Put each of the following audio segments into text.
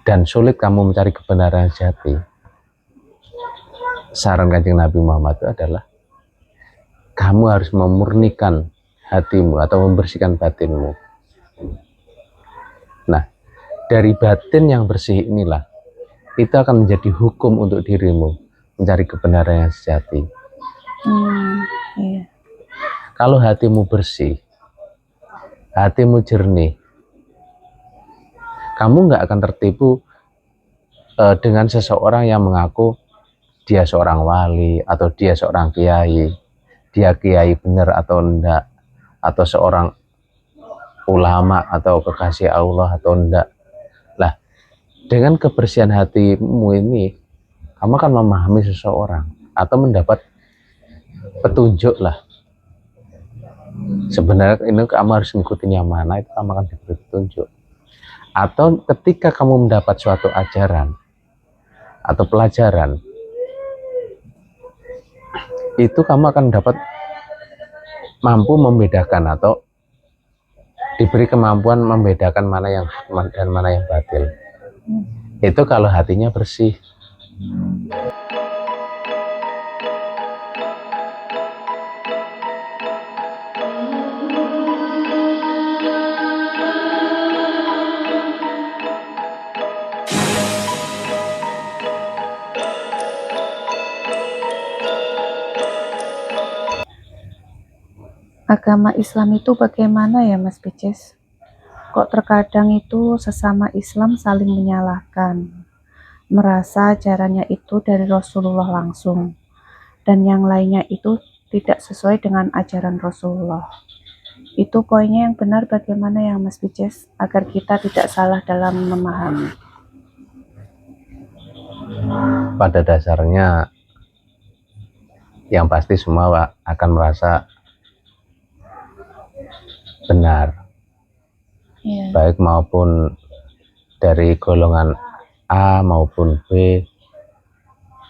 dan sulit kamu mencari kebenaran sejati, saran Kanjeng Nabi Muhammad itu adalah kamu harus memurnikan hatimu atau membersihkan batinmu. Nah, dari batin yang bersih inilah itu akan menjadi hukum untuk dirimu mencari kebenaran yang sejati. Iya. Kalau hatimu bersih, hatimu jernih, kamu nggak akan tertipu dengan seseorang yang mengaku dia seorang wali atau dia seorang kiai, dia kiai benar atau enggak, atau seorang ulama atau kekasih Allah atau enggak. Lah, dengan kebersihan hatimu ini, kamu akan memahami seseorang atau mendapat petunjuk lah. Sebenarnya ini kamu harus ngikutin yang mana, itu kamu akan diberi petunjuk. Atau ketika kamu mendapat suatu ajaran atau pelajaran, itu kamu akan dapat mampu membedakan atau diberi kemampuan membedakan mana yang hak dan mana yang batil. Itu kalau hatinya bersih. Agama Islam itu bagaimana ya Mas Pices? Kok terkadang itu sesama Islam saling menyalahkan, merasa ajarannya itu dari Rasulullah langsung, dan yang lainnya itu tidak sesuai dengan ajaran Rasulullah. Itu poinnya yang benar bagaimana ya Mas Pices, agar kita tidak salah dalam memahami. Pada dasarnya yang pasti semua akan merasa benar, baik maupun dari golongan A maupun B,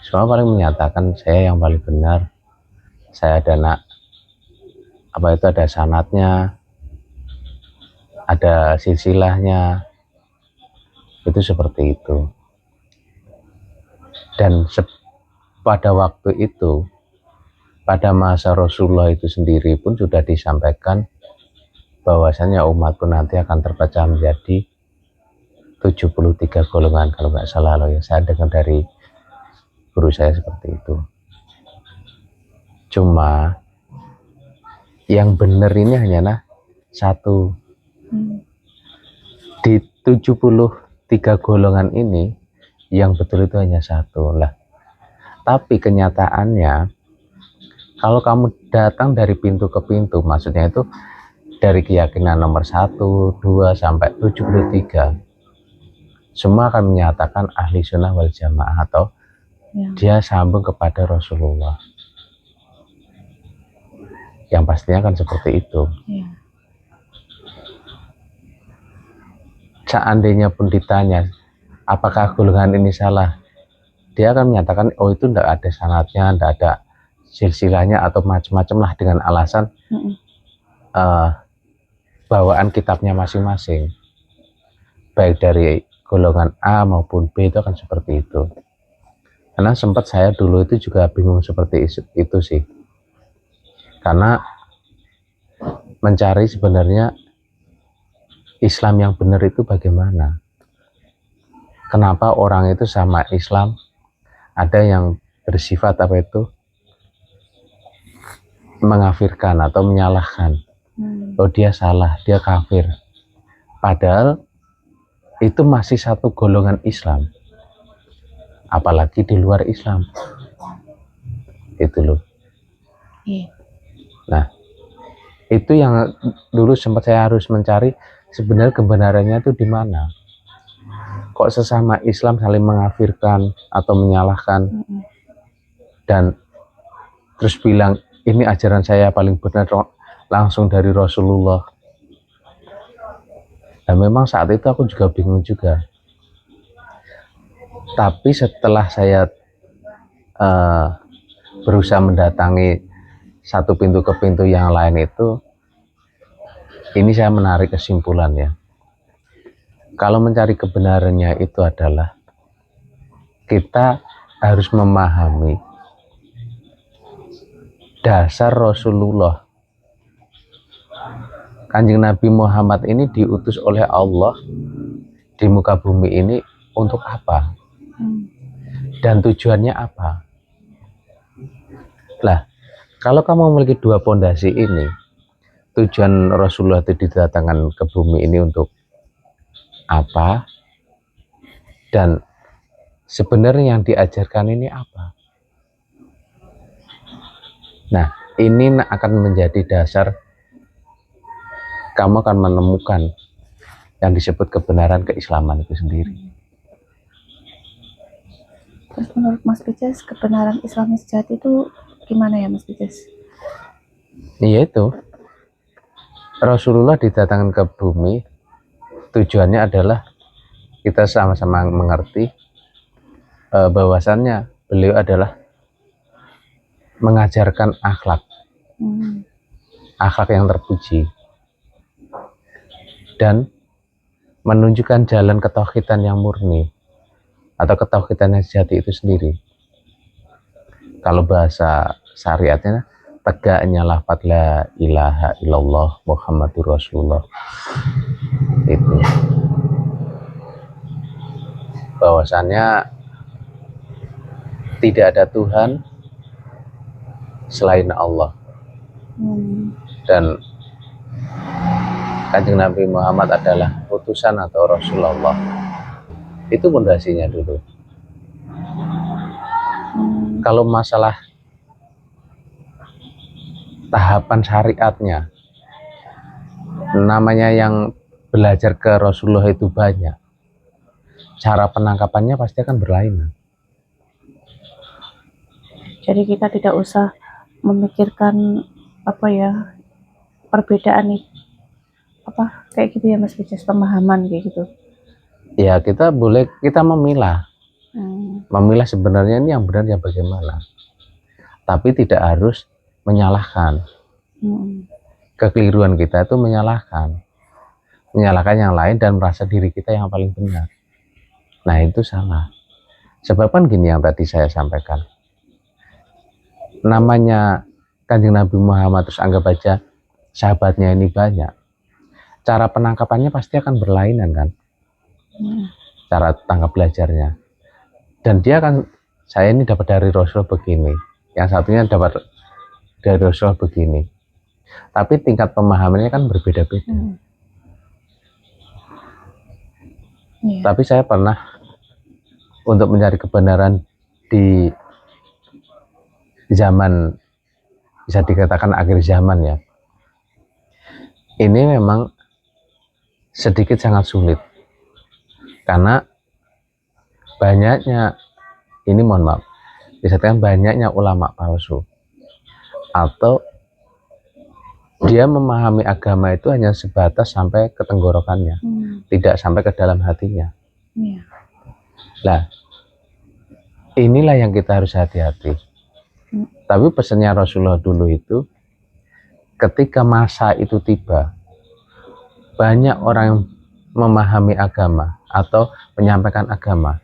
semua paling menyatakan saya yang paling benar, saya ada ada sanadnya, ada silsilahnya, itu seperti itu. Dan pada waktu itu, pada masa Rasulullah itu sendiri pun sudah disampaikan bahwasanya umatku nanti akan terpecah menjadi 73 golongan kalau nggak salah loh ya, saya dengar dari guru saya seperti itu. Cuma yang benar ini hanyalah satu. Di 73 golongan ini yang betul itu hanya satu lah. Tapi kenyataannya kalau kamu datang dari pintu ke pintu, maksudnya itu dari keyakinan nomor 1, 2 sampai 73, semua akan menyatakan ahli sunnah wal jamaah atau dia sambung kepada Rasulullah. Yang pastinya kan seperti itu. Seandainya pun ditanya apakah golongan ini salah, dia akan menyatakan oh itu tidak ada sanadnya, tidak ada silsilahnya atau macam-macam lah dengan alasan bawaan kitabnya masing-masing, baik dari golongan A maupun B itu akan seperti itu. Karena sempat saya dulu itu juga bingung seperti itu sih, karena mencari sebenarnya Islam yang benar itu bagaimana, kenapa orang itu sama Islam ada yang bersifat mengafirkan atau menyalahkan, oh dia salah, dia kafir, padahal itu masih satu golongan Islam, apalagi di luar Islam itu loh. Nah itu yang dulu sempat saya harus mencari sebenarnya kebenarannya itu di mana. Kok sesama Islam saling mengafirkan atau menyalahkan dan terus bilang ini ajaran saya paling benar langsung dari Rasulullah. Dan memang saat itu aku juga bingung juga. Tapi setelah saya berusaha mendatangi satu pintu ke pintu yang lain itu, ini saya menarik kesimpulan ya. Kalau mencari kebenarannya itu adalah kita harus memahami dasar Rasulullah. Kanjeng Nabi Muhammad ini diutus oleh Allah di muka bumi ini untuk apa? Dan tujuannya apa? Lah, kalau kamu memiliki dua pondasi ini, tujuan Rasulullah itu didatangkan ke bumi ini untuk apa? Dan sebenarnya yang diajarkan ini apa? Nah, ini akan menjadi dasar kamu akan menemukan yang disebut kebenaran keislaman itu sendiri. Terus menurut Mas Pices, kebenaran Islam sejati itu gimana ya Mas Pices? Yaitu Rasulullah didatangkan ke bumi, tujuannya adalah kita sama-sama mengerti bahwasannya beliau adalah mengajarkan akhlak yang terpuji dan menunjukkan jalan ketauhidan yang murni atau ketauhidan yang sejati itu sendiri. Kalau bahasa syariatnya, tegaknya lafaz la ilaha illallah Muhammadur Rasulullah. Itu bahwasannya tidak ada Tuhan selain Allah. Dan Kanjeng Nabi Muhammad adalah utusan atau Rasulullah. Itu pondasinya dulu. Kalau masalah tahapan syariatnya, namanya yang belajar ke Rasulullah itu banyak, cara penangkapannya pasti akan berlainan. Jadi kita tidak usah memikirkan perbedaan kayak gitu ya Mas Pices, pemahaman kayak gitu. Ya kita memilah sebenarnya ini yang benar yang bagaimana, tapi tidak harus menyalahkan. Kekeliruan kita itu menyalahkan yang lain dan merasa diri kita yang paling benar. Nah itu salah. Sebab kan gini yang tadi saya sampaikan, namanya Kanjeng Nabi Muhammad, terus anggap aja sahabatnya ini banyak, cara penangkapannya pasti akan berlainan kan, cara tangkap belajarnya. Dan dia kan, saya ini dapat dari Rasul begini, yang satunya dapat dari Rasul begini, tapi tingkat pemahamannya kan berbeda-beda. Tapi saya pernah untuk mencari kebenaran di zaman, bisa dikatakan akhir zaman ya, ini memang sedikit sangat sulit karena banyaknya, ini mohon maaf, disatakan banyaknya ulama palsu, atau dia memahami agama itu hanya sebatas sampai ke tenggorokannya, tidak sampai ke dalam hatinya. Nah, inilah yang kita harus hati-hati. Tapi pesannya Rasulullah dulu itu, ketika masa itu tiba, banyak orang yang memahami agama atau menyampaikan agama,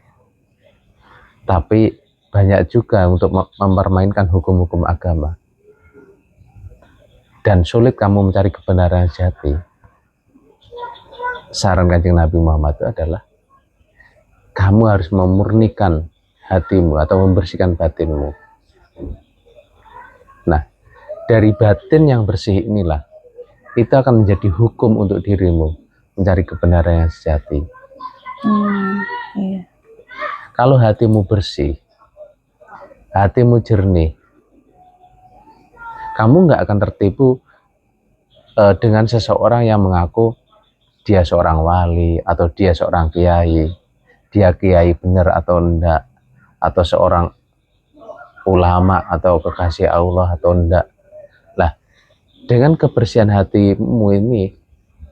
tapi banyak juga untuk mempermainkan hukum-hukum agama, dan sulit kamu mencari kebenaran sejati. Saran Kanjeng Nabi Muhammad itu adalah kamu harus memurnikan hatimu atau membersihkan batinmu. Nah, dari batin yang bersih inilah itu akan menjadi hukum untuk dirimu mencari kebenaran yang sejati. Kalau hatimu bersih, hatimu jernih, kamu nggak akan tertipu dengan seseorang yang mengaku dia seorang wali atau dia seorang kiai, dia kiai benar atau enggak, atau seorang ulama atau kekasih Allah atau enggak. Lah, dengan kebersihan hatimu ini,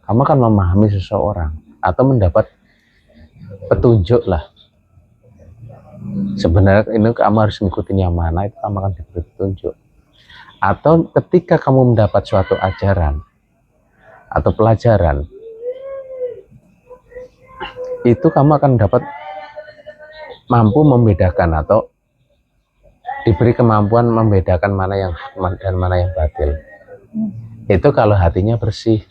kamu akan memahami seseorang atau mendapat petunjuk lah. Sebenarnya ini kamu harus ngikutin yang mana, itu kamu akan diberi petunjuk. Atau ketika kamu mendapat suatu ajaran atau pelajaran, itu kamu akan dapat mampu membedakan atau diberi kemampuan membedakan mana yang hak dan mana yang batil. Itu kalau hatinya bersih.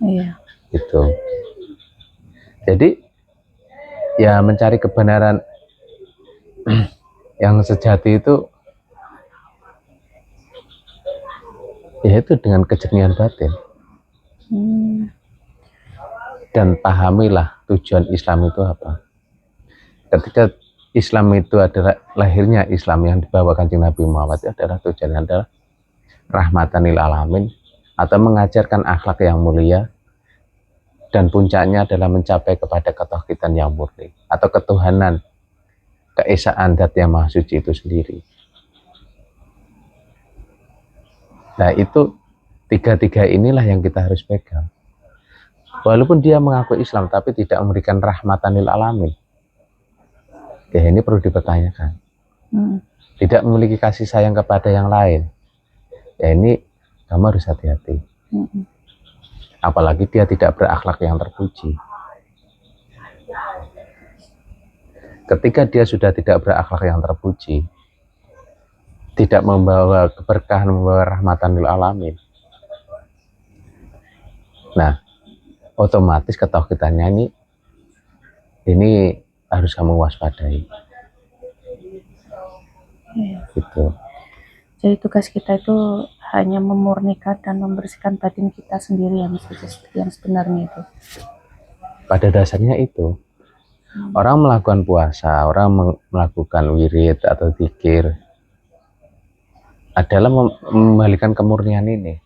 Iya. Gitu. Jadi ya mencari kebenaran yang sejati itu yaitu dengan kejernihan batin. Dan pahamilah tujuan Islam itu apa. Ketika Islam itu adalah lahirnya Islam yang dibawa Kanjeng Nabi Muhammad, itu adalah tujuannya adalah rahmatan lil alamin atau mengajarkan akhlak yang mulia, dan puncaknya adalah mencapai kepada ketauhidan yang murni atau ketuhanan, keesaan Zat yang Maha Suci itu sendiri. Nah, itu tiga-tiga inilah yang kita harus pegang. Walaupun dia mengaku Islam tapi tidak memberikan rahmatan lil alamin, ya ini perlu dipertanyakan. Tidak memiliki kasih sayang kepada yang lain, ya ini kamu harus hati-hati. Apalagi dia tidak berakhlak yang terpuji. Ketika dia sudah tidak berakhlak yang terpuji, tidak membawa keberkahan, membawa rahmatan lil alamin, nah otomatis ketauhidannya ini harus kamu waspadai. Gitu. Jadi tugas kita itu hanya memurnikan dan membersihkan batin kita sendiri yang sebenarnya itu. Pada dasarnya itu, orang melakukan puasa, orang melakukan wirid atau zikir adalah membalikan kemurnian ini.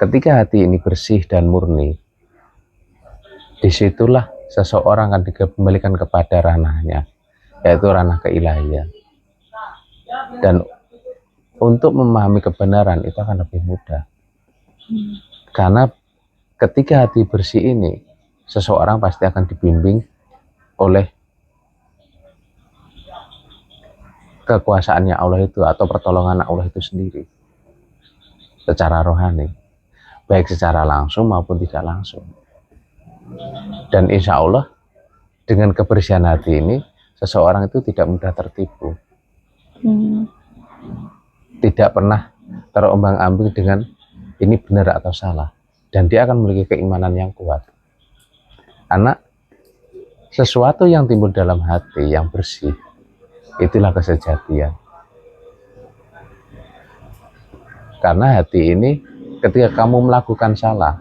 Ketika hati ini bersih dan murni, disitulah seseorang akan dikembalikan kepada ranahnya, yaitu ranah keilahian. Dan untuk memahami kebenaran itu akan lebih mudah. Karena ketika hati bersih ini, seseorang pasti akan dibimbing oleh kekuasaannya Allah itu atau pertolongan Allah itu sendiri secara rohani, baik secara langsung maupun tidak langsung. Dan insya Allah dengan kebersihan hati ini, seseorang itu tidak mudah tertipu, tidak pernah terombang-ambing dengan ini benar atau salah, dan dia akan memiliki keimanan yang kuat. Karena sesuatu yang timbul dalam hati yang bersih, itulah kesejatian. Karena hati ini ketika kamu melakukan salah,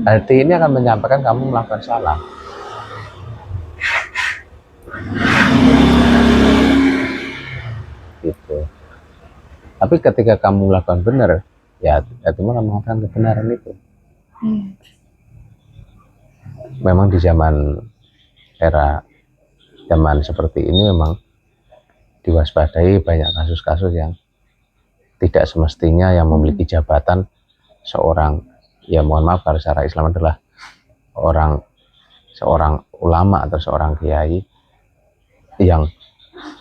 hati ini akan menyampaikan kamu melakukan salah. Gitu. Tapi ketika kamu melakukan benar, ya itu malah mengatakan kebenaran itu. Memang di zaman seperti ini memang diwaspadai banyak kasus-kasus yang tidak semestinya yang memiliki jabatan seorang, ya mohon maaf kalau secara Islam adalah seorang ulama atau seorang kiai yang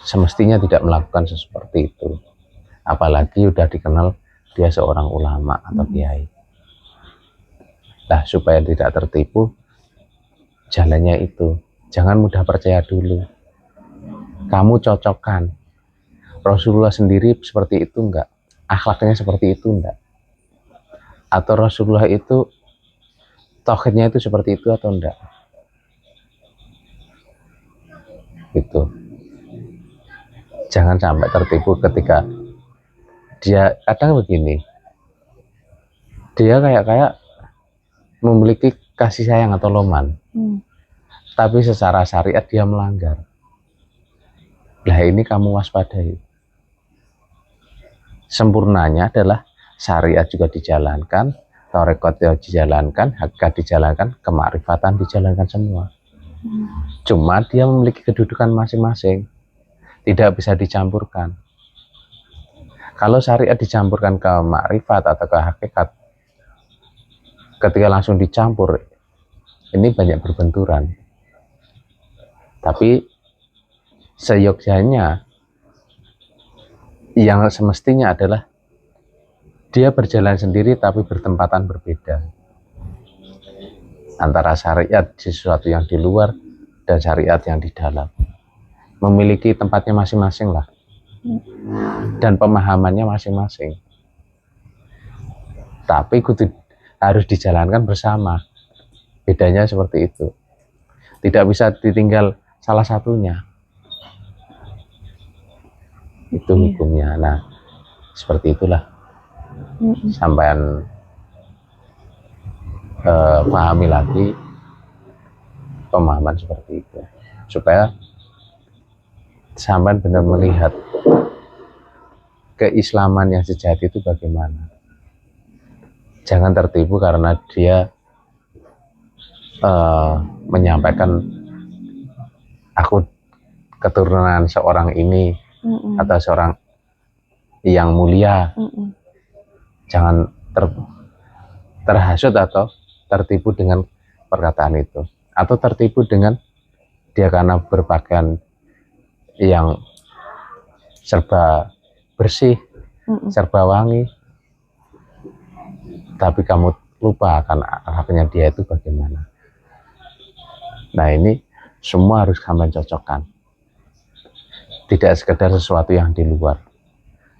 semestinya tidak melakukan seperti itu, apalagi sudah dikenal dia seorang ulama atau kiai. Nah, supaya tidak tertipu, jalannya itu jangan mudah percaya dulu. Kamu cocokkan Rasulullah sendiri seperti itu enggak, akhlaknya seperti itu enggak, atau Rasulullah itu tauhidnya itu seperti itu atau enggak. Gitu. Jangan sampai tertipu ketika dia kadang begini, dia kayak memiliki kasih sayang atau loman, tapi secara syariat dia melanggar. Nah, ini kamu waspadai. Sempurnanya adalah syariat juga dijalankan, tarekat dijalankan, hakikat dijalankan, kemakrifatan dijalankan semua. Cuma dia memiliki kedudukan masing-masing, tidak bisa dicampurkan. Kalau syariat dicampurkan ke makrifat atau ke hakikat, ketika langsung dicampur, ini banyak berbenturan. Tapi seyogyanya yang semestinya adalah dia berjalan sendiri tapi bertempatan berbeda. antara syariat sesuatu yang di luar dan syariat yang di dalam. Memiliki tempatnya masing-masing lah, dan pemahamannya masing-masing. Tapi kudu harus dijalankan bersama. Bedanya seperti itu. Tidak bisa ditinggal salah satunya. Itu hukumnya. Nah, seperti itulah. Sampean pahami lagi pemahaman seperti itu, supaya sampean benar melihat keislaman yang sejati itu bagaimana. Jangan tertipu karena dia menyampaikan aku keturunan seorang ini atau seorang yang mulia. Jangan terhasut atau tertipu dengan perkataan itu, atau tertipu dengan dia karena berpakaian yang serba bersih, serba wangi, tapi kamu lupa akan akhlaknya dia itu bagaimana. Nah, ini semua harus kamu cocokkan. Tidak sekedar sesuatu yang di luar,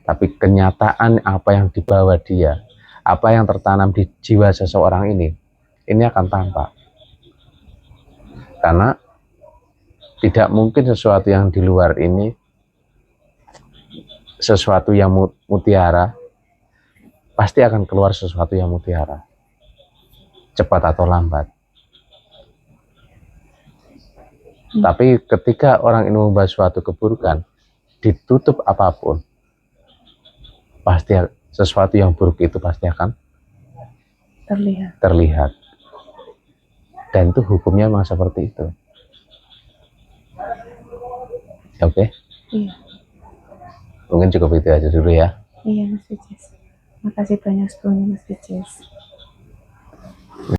tapi kenyataan apa yang dibawa dia, apa yang tertanam di jiwa seseorang ini akan tampak. Karena tidak mungkin sesuatu yang di luar ini, sesuatu yang mutiara, pasti akan keluar sesuatu yang mutiara, cepat atau lambat. Tapi ketika orang ini membahas suatu keburukan, ditutup apapun, pasti sesuatu yang buruk itu pasti akan terlihat. Dan itu hukumnya memang seperti itu. Oke? Iya. Mungkin cukup itu aja dulu ya. Iya Mas Picis. Makasih banyak sebelumnya Mas Picis.